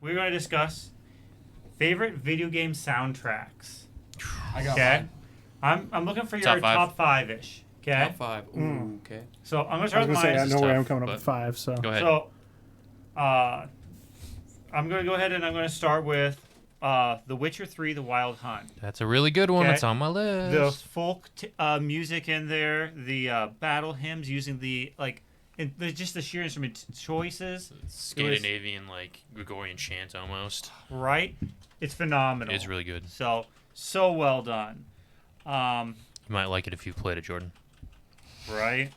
we're going to discuss favorite video game soundtracks. I got Okay. mine. I'm looking for Top your five. top five-ish. Okay. Top 5. Ooh, okay. So I'm going to I start was with gonna say I mine. know where I'm tough, coming up but- with 5. So Go ahead. So, I'm going to go ahead and I'm going to start with The Witcher 3: The Wild Hunt. That's a really good one. Okay. It's on my list. The folk music in there, the battle hymns using just the sheer instrument choices, Scandinavian, Gregorian chant almost. right? It's phenomenal. It's really good. So well done. You might like it if you've played it, Jordan. Right.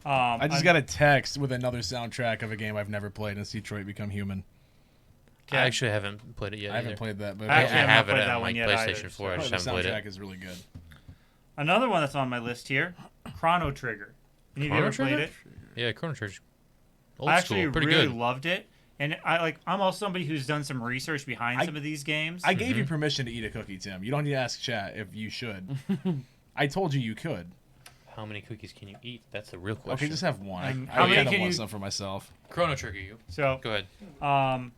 I just got a text with another soundtrack of a game I've never played, and it's Detroit Become Human. I actually haven't played it yet. I haven't either. played that, but I actually I haven't have it played that on one my yet PlayStation either, 4. I the just haven't played soundtrack it. is really good. Another one that's on my list here, Chrono Trigger. Any of you Chrono ever played Trigger? it? Yeah, Chrono Trigger. Old I actually school, pretty really good. loved it, and I'm also somebody who's done some research behind some of these games. I gave you permission to eat a cookie, Tim. You don't need to ask chat if you should. I told you could. How many cookies can you eat? That's the real question. Okay, just have one. How I many kind of can want you- some for myself. Chrono Trigger, you. So, Go ahead. um,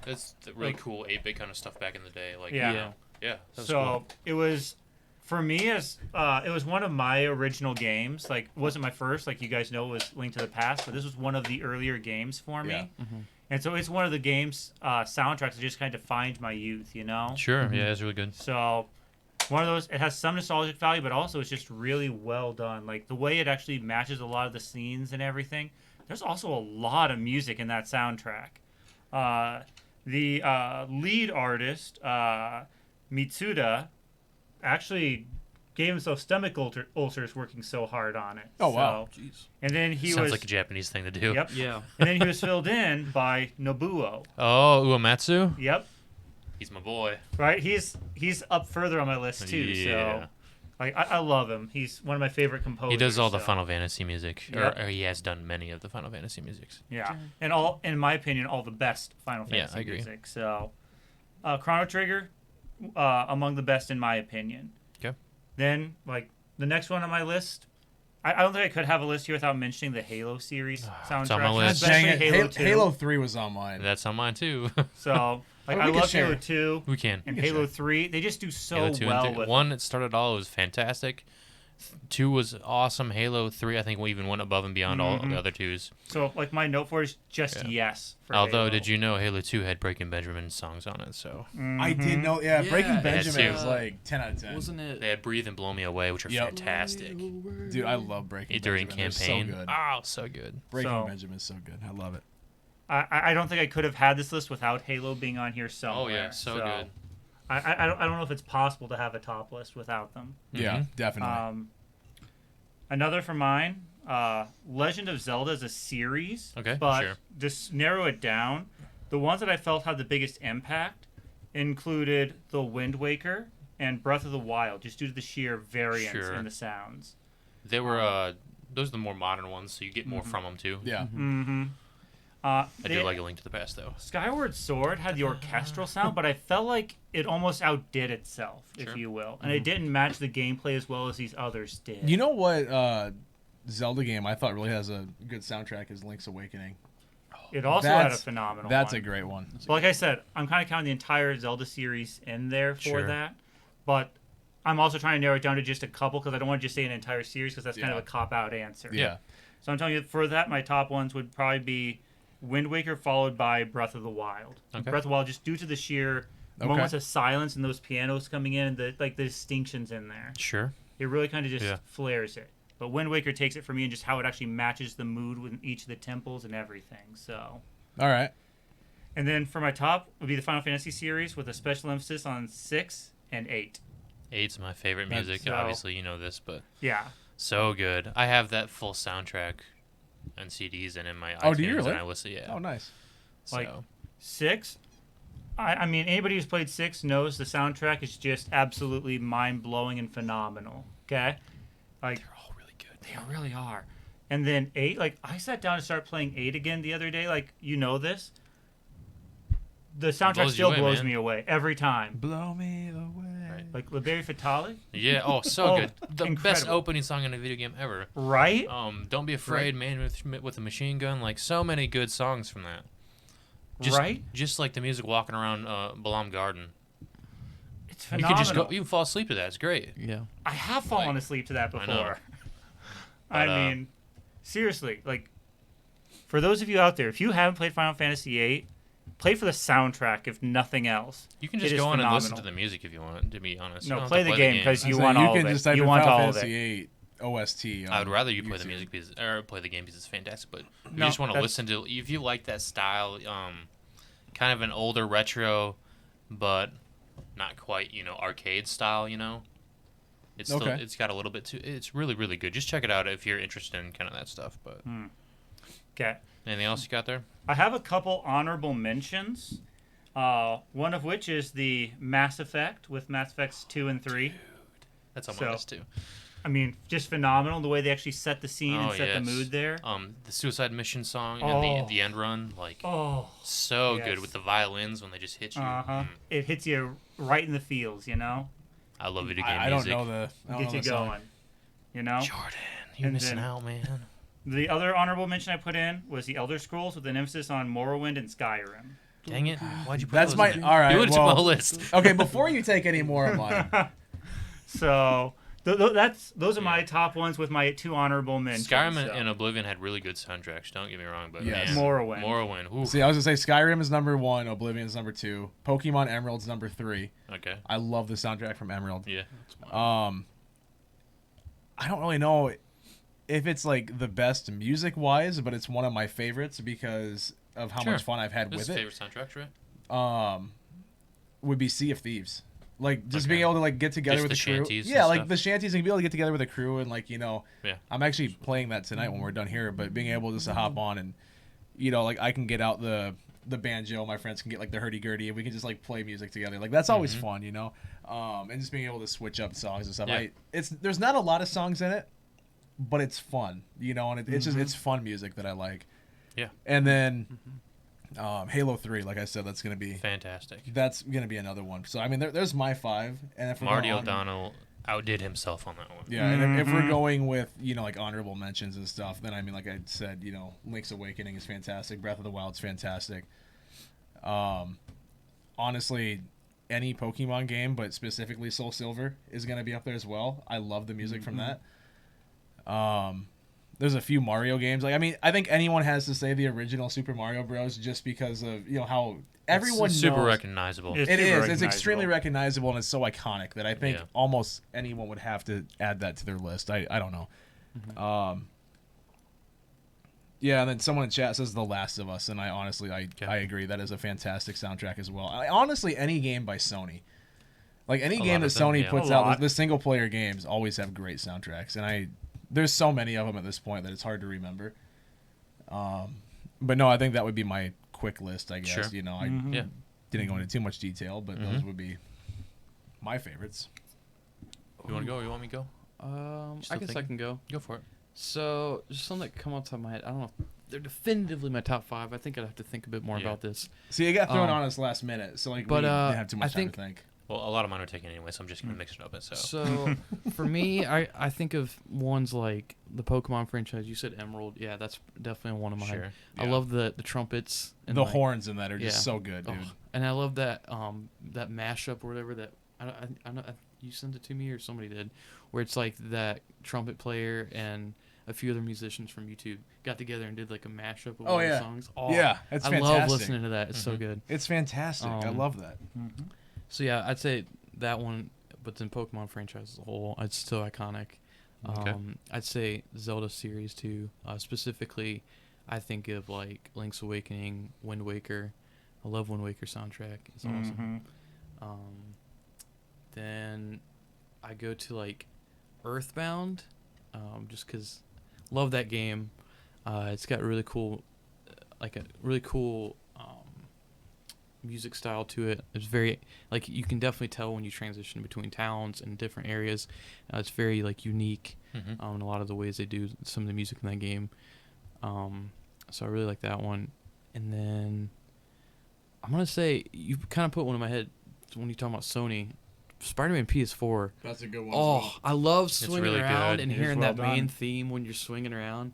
That's the really cool 8-bit kind of stuff back in the day. Yeah. Yeah. That was so cool. it was for me as it was one of my original games. Like, it wasn't my first. Like you guys know, it was Link to the Past, but this was one of the earlier games for me. Yeah. And so it's one of the games soundtracks that just kind of defined my youth. You know. Sure. Yeah, it's really good. So one of those, it has some nostalgic value, but also it's just really well done. Like the way it actually matches a lot of the scenes and everything. There's also a lot of music in that soundtrack. The lead artist, Mitsuda, actually gave himself stomach ulcers working so hard on it. Oh, wow. jeez. And then he Sounds was like a Japanese thing to do. Yep. Yeah. And then he was filled in by Nobuo. Oh, Uematsu? Yep. He's my boy. Right. He's up further on my list too. Yeah. So, like, I love him. He's one of my favorite composers. He does all the so. Final Fantasy music, Yep. or he has done many of the Final Fantasy musics. Yeah, and all, in my opinion, all the best Final Yeah, Fantasy I agree. music. So, Chrono Trigger, among the best in my opinion. Okay. Then, like the next one on my list, I don't think I could have a list here without mentioning the Halo series soundtrack, it's on my list. especially Dang it. Halo 2. Halo 3 was on mine. That's on mine too. So, like, Oh, I we can love share. Halo 2 We can. and We can Halo share. 3. They just do so Halo 2 well and 3. with One, it started all. It was fantastic. 2 was awesome. Halo 3, I think, we even went above and beyond all the other 2s. So, like, my note for it is just yes. For Although, Halo. did you know Halo 2 had Breaking Benjamin songs on it? So I did know. Yeah, Yeah, Breaking it had Benjamin two. was like 10 out of 10. Wasn't it? they had Breathe and Blow Me Away, which are Yep. fantastic. Dude, I love Breaking During Benjamin. They're campaign. So good. Oh, so good. Breaking So- Benjamin's so good. I love it. I don't think I could have had this list without Halo being on here somewhere. Oh yeah, so good. I don't know if it's possible to have a top list without them. Yeah, definitely. Another for mine, Legend of Zelda is a series. Okay, but sure. just narrow it down. The ones that I felt had the biggest impact included The Wind Waker and Breath of the Wild, just due to the sheer variance Sure. in the sounds. They were those are the more modern ones, so you get more from them too. yeah. Mm-hmm. I do like A Link to the Past though. Skyward Sword had the orchestral sound, but I felt like it almost outdid itself, Sure. if you will. And it didn't match the gameplay as well as these others did. You know what Zelda game I thought really has a good soundtrack is Link's Awakening. it also had a That's- phenomenal That's one. a great one. But like I said, I'm kind of counting the entire Zelda series in there for Sure. that. But I'm also trying to narrow it down to just a couple because I don't want to just say an entire series because that's kind of Yeah. a cop-out answer. Yeah. So I'm telling you, for that, my top ones would probably be Wind Waker followed by Breath of the Wild. Okay. Breath of the Wild, just due to the sheer moments of silence and those pianos coming in, the distinctions in there. Sure. It really kind of just Yeah. flares it. But Wind Waker takes it for me and just how it actually matches the mood with each of the temples and everything. So, All right. and then for my top would be the Final Fantasy series with a special emphasis on 6 and 8. 8's my favorite That's- music. so- Obviously, you know this, but Yeah. so good. I have that full soundtrack on CDs and in my iTunes, Oh, do you really? and I listen. Yeah. Oh, nice. Like- So 6, I mean, anybody who's played 6 knows the soundtrack is just absolutely mind-blowing and phenomenal. Okay? Like, they're all really good. they really are. And then 8, like, I sat down to start playing 8 again the other day. Like, you know this. The soundtrack blows you still away, blows man. me away every time. Blow me away. Right. Like, Liberi Fatale, Yeah. Oh, so Oh, good. The best incredible. opening song in a video game ever. right? Don't Be Afraid, Man with a Machine Gun. Like so many good songs from that. right? Just like the music walking around Balam Garden. It's You phenomenal. can just go. You can fall asleep to that. It's great. Yeah. I have fallen Like, asleep to that I know. before. But, mean, seriously, like, for those of you out there, if you haven't played Final Fantasy VIII, play for the soundtrack, if nothing else. You can It just is go on and listen to phenomenal. the music if you want. To be honest, You No, don't play have to the game because you want you all can of just it. type You in want Final all of Fantasy it. VIII OST. I would rather you play the YouTube. music because, or play the game because it's fantastic. But you No, just want to that's- listen to if you like that style, kind of an older retro, but not quite arcade style. It's still Okay. it's got a little bit too. It's really really good. Just check it out if you're interested in kind of that stuff. But Okay. anything else you got there? I have a couple honorable mentions. One of which is the Mass Effect with Mass Effects 2 and 3. That's on So- my list too. I mean, just phenomenal the way they actually set the scene and set the yes. mood there. The Suicide Mission song Oh. and the end run, like Oh, so yes. good with the violins when they just hit you. uh-huh. It hits you right in the feels, I love video game I don't music. know the. I don't Gets know you the song. going, Jordan, you're And missing then- out, man. The other honorable mention I put in was the Elder Scrolls with an emphasis on Morrowind and Skyrim. Dang it! Why'd you put That's those my. in? All right. Do it to well, my list. Okay, before you take any more of mine, So those are my top ones with my two honorable mentions. Skyrim so. and Oblivion had really good soundtracks. Don't get me wrong, but Yes. man, Morrowind. Morrowind. Oof. see, I was gonna say Skyrim is number 1, Oblivion is number 2, Pokemon Emerald's number 3. Okay. I love the soundtrack from Emerald. Yeah. I don't really know if it's like the best music wise, but it's one of my favorites because of how Sure. much fun I've had This with is it. favorite soundtracks, right? Would be Sea of Thieves. Like just Okay. being able to like get together Just with the the crew. shanties and Yeah, like stuff? the shanties and be able to get together with a crew and like, Yeah. I'm actually playing that tonight when we're done here, but being able just to hop on and like I can get out the banjo, my friends can get like the hurdy-gurdy and we can just like play music together. Like that's always fun, and just being able to switch up songs and stuff. Yeah. There's not a lot of songs in it, but it's fun, and it's just it's fun music that I like. Yeah. And then Halo 3, like I said, that's gonna be Fantastic. another one. So I mean, there's my 5, and if we're Marty going on- O'Donnell outdid himself on that one. yeah, and if we're going with like honorable mentions and stuff, then I mean, like I said, Link's Awakening is fantastic, Breath of the Wild's fantastic. Honestly, any Pokemon game, but specifically Soul Silver, is gonna be up there as well. I love the music from that. There's a few Mario games. Like I mean, I think anyone has to say the original Super Mario Bros. Just because of how everyone It's super knows. recognizable. It's It super is. It's recognizable. extremely recognizable and it's so iconic that I think Yeah. almost anyone would have to add that to their list. I don't know. Yeah, and then someone in chat says The Last of Us, and I honestly I agree. That is a fantastic soundtrack as well. Honestly, any game by Sony, like any A game lot that of them, Sony yeah. puts A out, lot. the single player games always have great soundtracks, and there's so many of them at this point that it's hard to remember. But no, I think that would be my quick list. I guess Sure. I Yeah. didn't go into too much detail, but those would be my favorites. You want to go? Or you want me to go? I Still guess I thinking? can go. Go for it. So, just something that come off the top of my head. I don't know if they're definitively my top 5. I think I'd have to think a bit more Yeah. about this. See, it got thrown Um, on us last minute, so like but, we didn't have too I much time think- to think. Well, a lot of mine are taken anyway, so I'm just gonna mix it up. So So, for me, I think of ones like the Pokemon franchise. You said Emerald. Yeah, that's definitely one of mine. sure. I Yeah. love the trumpets. And The like, horns in that are just yeah. so good, dude. Oh, and I love that that mashup or whatever that I know you sent it to me or somebody did, where it's like that trumpet player and a few other musicians from YouTube got together and did like a mashup of Oh, all yeah. the songs. Oh, Yeah, it's I fantastic. love listening to that. It's so good. It's fantastic. I Um, love that. So yeah, I'd say that one, but then Pokemon franchise as a whole, it's still iconic. Okay. I'd say Zelda Series too. Specifically, I think of like Link's Awakening, Wind Waker. I love Wind Waker soundtrack. It's awesome. Then I go to like Earthbound, just because love that game. It's got really cool, music style to it. It's very like you can definitely tell when you transition between towns and different areas. It's very like unique in a lot of the ways they do some of the music in that game. So I really like that one. And then I'm gonna say you kind of put one in my head when you talk about Sony. Spider-Man PS4. That's a good one. Oh, I love swinging really around good. and It is hearing well that main done. theme when you're swinging around.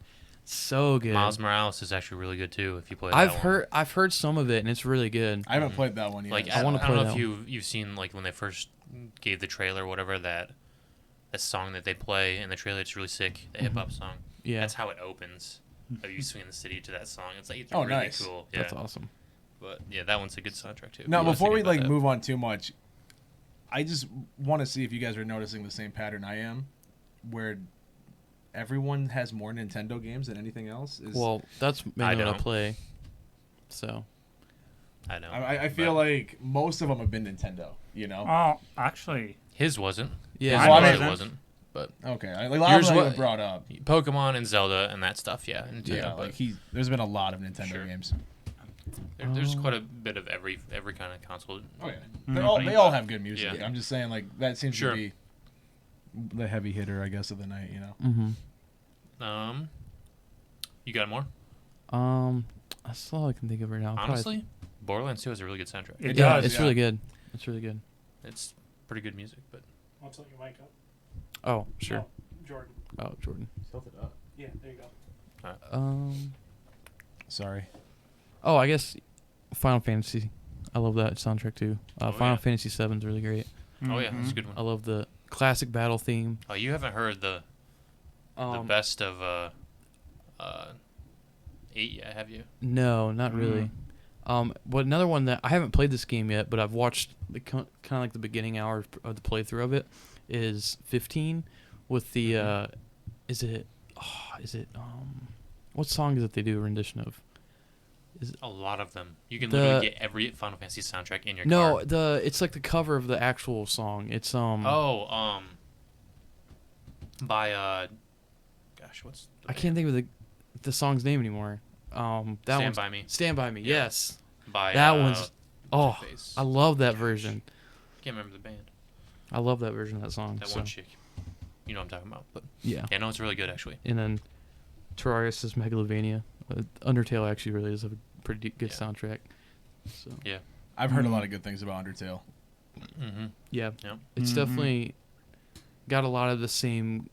So good. Miles Morales is actually really good too. If you play, that I've heard some of it, and it's really good. I haven't played that one yet. Like I wanna I don't play know that if you've seen like when they first gave the trailer or whatever that song that they play in the trailer. It's really sick. The hip hop song. Yeah, That's how it opens. Of you swinging the city to that song. It's like it's Oh, really nice. cool. Yeah. that's awesome. But yeah, that one's a good soundtrack too. Now, What was before we thinking about like that? move on too much, I just want to see if you guys are noticing the same pattern I am, where everyone has more Nintendo games than anything else. Well, that's mainly what I don't. play. So I know. I feel but like most of them have been Nintendo. You know. Oh, actually, his wasn't. yeah, His Well, I really mean- wasn't. But Okay. A lot Yours of them wa- even brought up. Pokemon and Zelda and that stuff, yeah. Nintendo, Yeah, but like there's been a lot of Nintendo Sure. games. there's quite a bit of every kind of console. Oh yeah, Mhm. they all have good music. Yeah. I'm just saying like that seems Sure. to be the heavy hitter, I guess, of the night. You know. mm-hmm. You got more? That's all I can think of right now. Honestly, Borderlands 2 has a really good soundtrack. It yeah, does, it's yeah. really good. It's really good. It's pretty good music, but I'll tilt your mic up. Oh, sure. Oh, Jordan. Oh, Jordan. Tilt it up. Yeah, there you go. Sorry. Oh, I guess Final Fantasy. I love that soundtrack too. Oh, Final yeah. Fantasy 7 is really great. oh yeah, that's a Mhm. good one. I love the classic battle theme. Oh, you haven't heard the Um, best of 8 yet, have you? No, not really. But another one that I haven't played this game yet, but I've watched the kind of like the beginning hour of the playthrough of it is 15 with the is it what song is it they do a rendition of? A lot of them. You can The- literally get every Final Fantasy soundtrack in your No, car. it's like the cover of the actual song. It's by gosh, what's the I can't think of the song's name anymore. That Stand one's By Me. Stand By Me. Yeah. Yes. By That one's oh, Face. I love that version. Can't remember the band. I love that version of that song. That so, one chick. You know what I'm talking about. But yeah. yeah, no, it's really good actually. And then Terrarius' Megalovania. Undertale actually really does have a pretty good Yeah. soundtrack. So I've heard a lot of good things about Undertale. Mm-hmm. yeah, Yep. it's Mhm. definitely got a lot of the same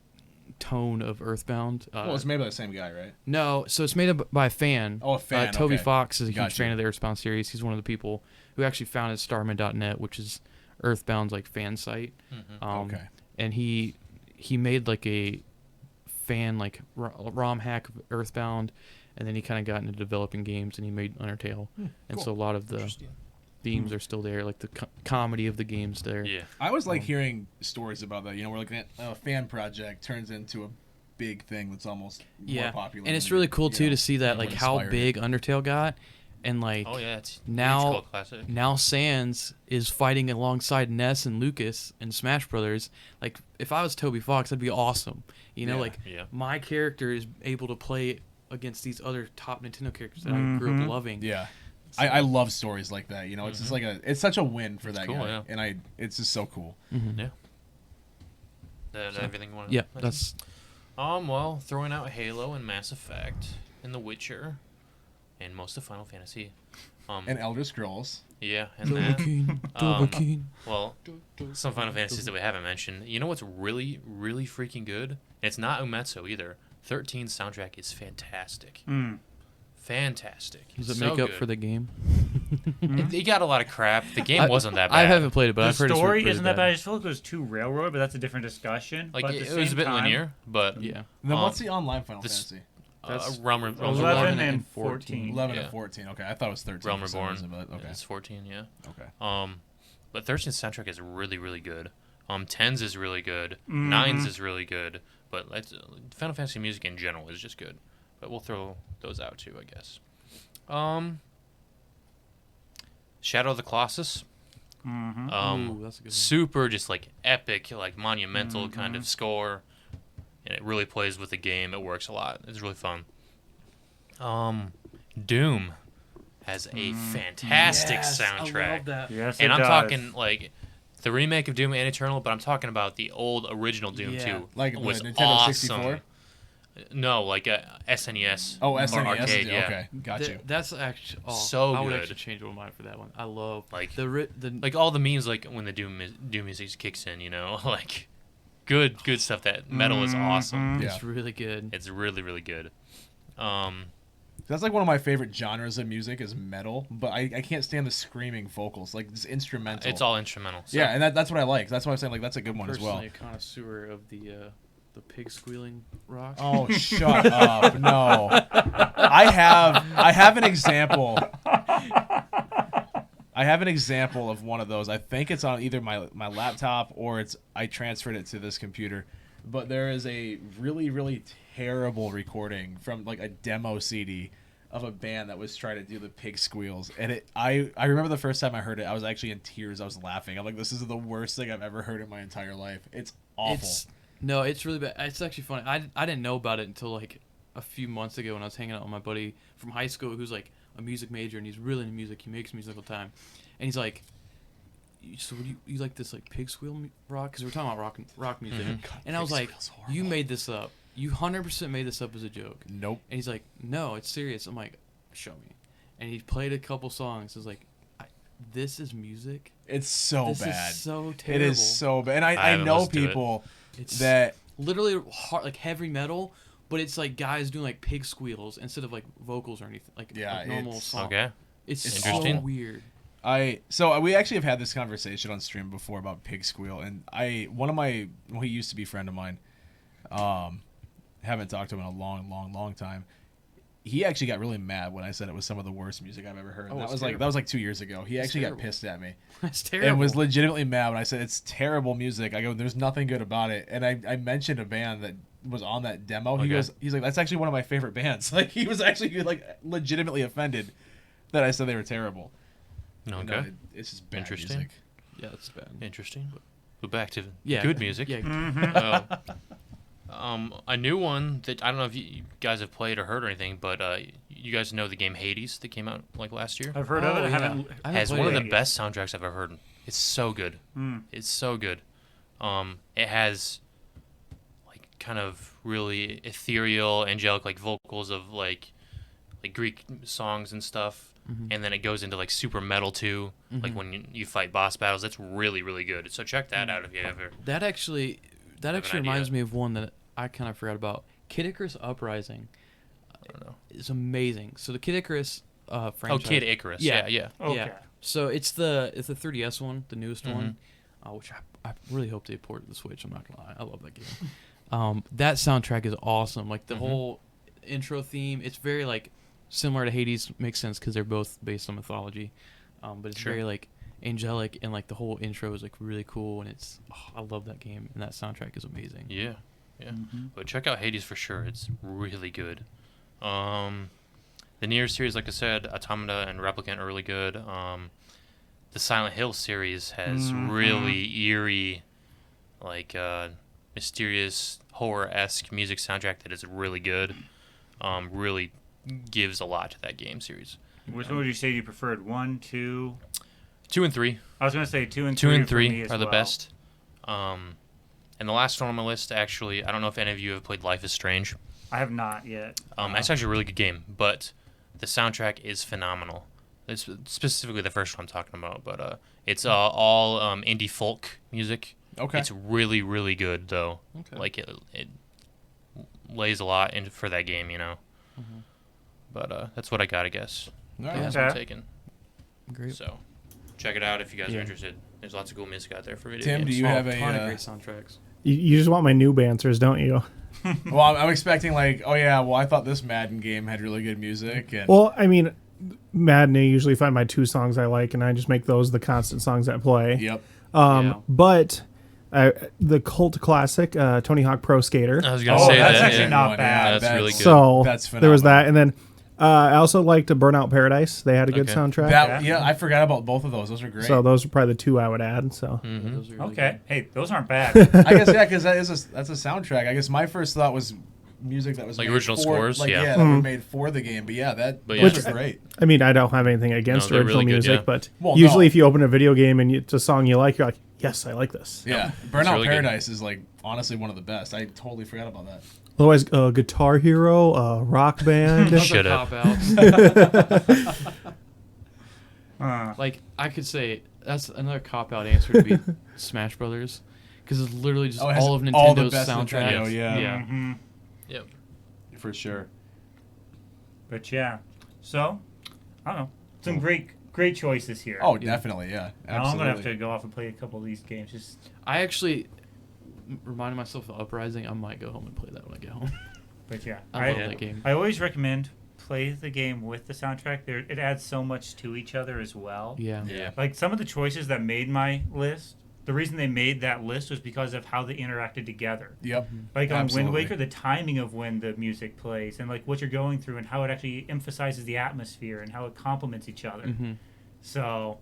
tone of Earthbound. Well, it's made by the same guy, right? No, so it's made up by a fan. Oh, a fan. Toby okay. Fox is a huge Gotcha. fan of the Earthbound series. He's one of the people who actually founded Starman.net, which is Earthbound's like fan site. Mm-hmm. Okay. And he made like a fan like ROM hack of Earthbound, and then he kind of got into developing games, and he made Undertale. And cool. so a lot of the Interesting. themes are still there, like the comedy of the games there. Yeah. I always like hearing stories about that. You know, where like a fan project turns into a big thing that's almost more popular. And it's than really it, cool you too know, to see that than like what how inspired big it. Undertale got, and like Oh yeah, it's now- huge cult classic. now Sans is fighting alongside Ness and Lucas in Smash Brothers. Like if I was Toby Fox, that'd be awesome. You know, Yeah. like Yeah. my character is able to play against these other top Nintendo characters that I grew Mhm. up loving. Yeah. I love stories like that. You know, it's just like it's such a win for that cool, guy, yeah. and it's just so cool. Yeah. That everything you want to Yeah, mention? that's well, throwing out Halo and Mass Effect and The Witcher and most of Final Fantasy. And Elder Scrolls. Yeah, and that. Double King. Well, some Final Fantasies that we haven't mentioned. You know what's really, really freaking good? It's not Umetsu either. 13 soundtrack is fantastic. Mm. Fantastic. Does it So make up good. for the game? It got a lot of crap. The game wasn't that bad. I haven't played it, but The I've heard story it's really isn't that bad. I just feel like it was too railroad, but that's a different discussion. Like but at it the was a same bit time, linear, but Yeah. Then Um, what's the online Final this- Fantasy? That's Realm 11 11 and and 14. 11 yeah. and 14. Okay, I thought it was 13. Realm for some Reborn. reason, but okay. It's 14, yeah. Okay. But 13's soundtrack is really, really good. 10's is really good. Mhm. 9's is really good. But Final Fantasy music in general is just good. But we'll throw those out too, I guess. Shadow of the Colossus. Mhm. Ooh, that's a good one. Super just like epic, like monumental kind of score. And it really plays with the game. It works a lot. It's really fun. Doom has a fantastic soundtrack. I love that. Yes, And it I'm does. talking like the remake of Doom and Eternal, but I'm talking about the old original Doom Yeah. 2. Like the was Nintendo awesome. 64? No, like SNES. Oh, or SNES. arcade, yeah. Okay, got you. That's actually So I would good. actually change my mind for that one. I love Like- the Like all the memes, like when the Doom music kicks in, you know, like good stuff. That metal is awesome. Yeah. It's really good. It's really, really good. That's like one of my favorite genres of music is metal, but I can't stand the screaming vocals. Like it's instrumental. It's all instrumental. So. Yeah, and that's what I like. That's why I'm saying like that's a good one as well. Personally, a connoisseur of the pig squealing rock. Oh, shut up! No, I have an example. I have an example of one of those. I think it's on either my laptop or I transferred it to this computer. But there is a really, really terrible recording from like a demo CD of a band that was trying to do the pig squeals. And I remember the first time I heard it, I was actually in tears. I was laughing. I'm like, this is the worst thing I've ever heard in my entire life. It's awful. It's really bad. It's actually funny. I didn't know about it until like a few months ago when I was hanging out with my buddy from high school who's like a music major and he's really into music. He makes music all the time. And he's like, so you like this like pig squeal rock? Because we're talking about rock music. Mm-hmm. And I was like, you made this up. You 100% made this up as a joke. Nope. And he's like, no, it's serious. I'm like, show me. And he played a couple songs. I was like, this is music? It's so this bad. This is so terrible. It is so bad. And I haven't know listened to it. people It's that... literally hard, like heavy metal, but it's like guys doing like pig squeals instead of like vocals or anything. Like, Yeah, like normal it's- song. Okay. It's Interesting. so weird. So we actually have had this conversation on stream before about pig squeal, and he used to be a friend of mine, haven't talked to him in a long time. He actually got really mad when I said it was some of the worst music I've ever heard. Oh, that it's was terrible. that was like 2 years ago. He It's actually terrible. got pissed at me It's terrible. and was legitimately mad when I said it's terrible music. I go, there's nothing good about it, and I mentioned a band that was on that demo. He Okay. goes, he's like, that's actually one of my favorite bands. Like he was actually like legitimately offended that I said they were terrible. Okay. And, it's just bad Interesting. music. Yeah, it's bad. Interesting. But back to Yeah, good music. Yeah. A new one that I don't know if you guys have played or heard or anything, but you guys know the game Hades that came out like last year. I've heard of it. I yeah. haven't. I haven't Has played one of it the yet. best soundtracks I've ever heard. It's so good. It's so good. It has like kind of really ethereal, angelic like vocals of like Greek songs and stuff. And then it goes into like super metal too, like when you fight boss battles. That's really, really good. So check that out if you ever. That actually an reminds idea. me of one that I kind of forgot about. Kid Icarus Uprising. I don't know. It's amazing. So the Kid Icarus franchise. Oh, Kid Icarus. Yeah, yeah. Okay. Yeah. So it's the 3DS one, the newest one, which I really hope they port to the Switch. I'm not gonna lie, I love that game. That soundtrack is awesome. Like the whole intro theme, it's very like similar to Hades. Makes sense because they're both based on mythology, but it's Sure. very like angelic and like the whole intro is like really cool and I love that game and that soundtrack is amazing. Yeah, yeah. But check out Hades for sure. It's really good. The Nier series, like I said, Automata and Replicant are really good. The Silent Hill series has really eerie, like mysterious horror-esque music soundtrack that is really good. Really gives a lot to that game series. Which one would you say you preferred? 1, 2? 2 and 3. I was gonna say 2 and 2 3. and for me 3 as are the well. best. And the last one on my list, actually, I don't know if any of you have played Life is Strange. I have not yet. It's actually a really good game, but the soundtrack is phenomenal. It's specifically the first one I'm talking about, but it's all indie folk music. Okay. It's really, really good, though. Okay. Like, it lays a lot in for that game, you know? But that's what I got, I guess. All right. Yeah. That's what I'm Okay. taking. Great. So, check it out if you guys are Yeah. interested. There's lots of cool music out there for video Tim, games. do you have a? ton of great soundtracks. You just want my noob answers, don't you? Well, I'm expecting like, oh yeah, well I thought this Madden game had really good music. And Well, I mean, Madden, I usually find my 2 songs I like, and I just make those the constant songs I play. Yep. Yeah. But the cult classic, Tony Hawk Pro Skater. I was going to Oh, say that's that. actually yeah. not bad. That's really good. So That's there was that, phenomenal. and then I also liked Burnout Paradise. They had a good Okay. soundtrack. Yeah, I forgot about both of those. Those are great. So those are probably the 2 I would add. So Those are really Okay. good. Hey, those aren't bad. I guess yeah, because that's a soundtrack. I guess my first thought was music that was Like made original for, scores? like, Yeah. that were made for the game. But yeah, But those yeah. are great. I mean, I don't have anything against No, they're original really good, music, yeah. but Well, usually no. if you open a video game and it's a song you like, you're like, yes, I like this. Yeah, Burnout really good. Paradise is like honestly one of the best. I totally forgot about that. Otherwise, Guitar Hero, Rock Band. Those Shut are up. cop-outs. Like I could say that's another cop-out answer to be Smash Brothers, because it's literally just It has all of all the Nintendo's best soundtrack. Nintendo, yeah. Yep. For sure. But yeah, so I don't know. Some great choices here. Oh, definitely, yeah. Now Absolutely. I'm gonna have to go off and play a couple of these games. Just I actually reminded myself of Uprising. I might go home and play that when I get home. But yeah, I love that game. I always recommend play the game with the soundtrack. It adds so much to each other as well. Yeah. Yeah. Like some of the choices that made my list, the reason they made that list was because of how they interacted together. Yep. Like on Absolutely. Wind Waker, the timing of when the music plays and like what you're going through and how it actually emphasizes the atmosphere and how it complements each other. Mm-hmm. So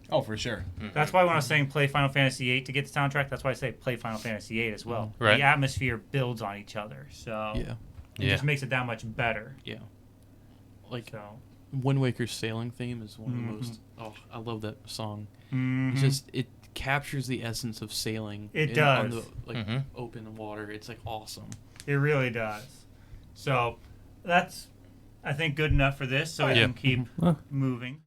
Oh, for sure. that's why when I was saying play Final Fantasy VIII to get the soundtrack, that's why I say play Final Fantasy VIII as well. Right. The atmosphere builds on each other. So Yeah. it just makes it that much better. Yeah. Like So Wind Waker's sailing theme is one of the Mhm. most. Oh, I love that song. mhm. It's just it captures the essence of sailing. It on does. the, like Mhm. open water. It's like awesome. It really does. So that's, I think, good enough for this so we Yeah. can keep Huh. moving.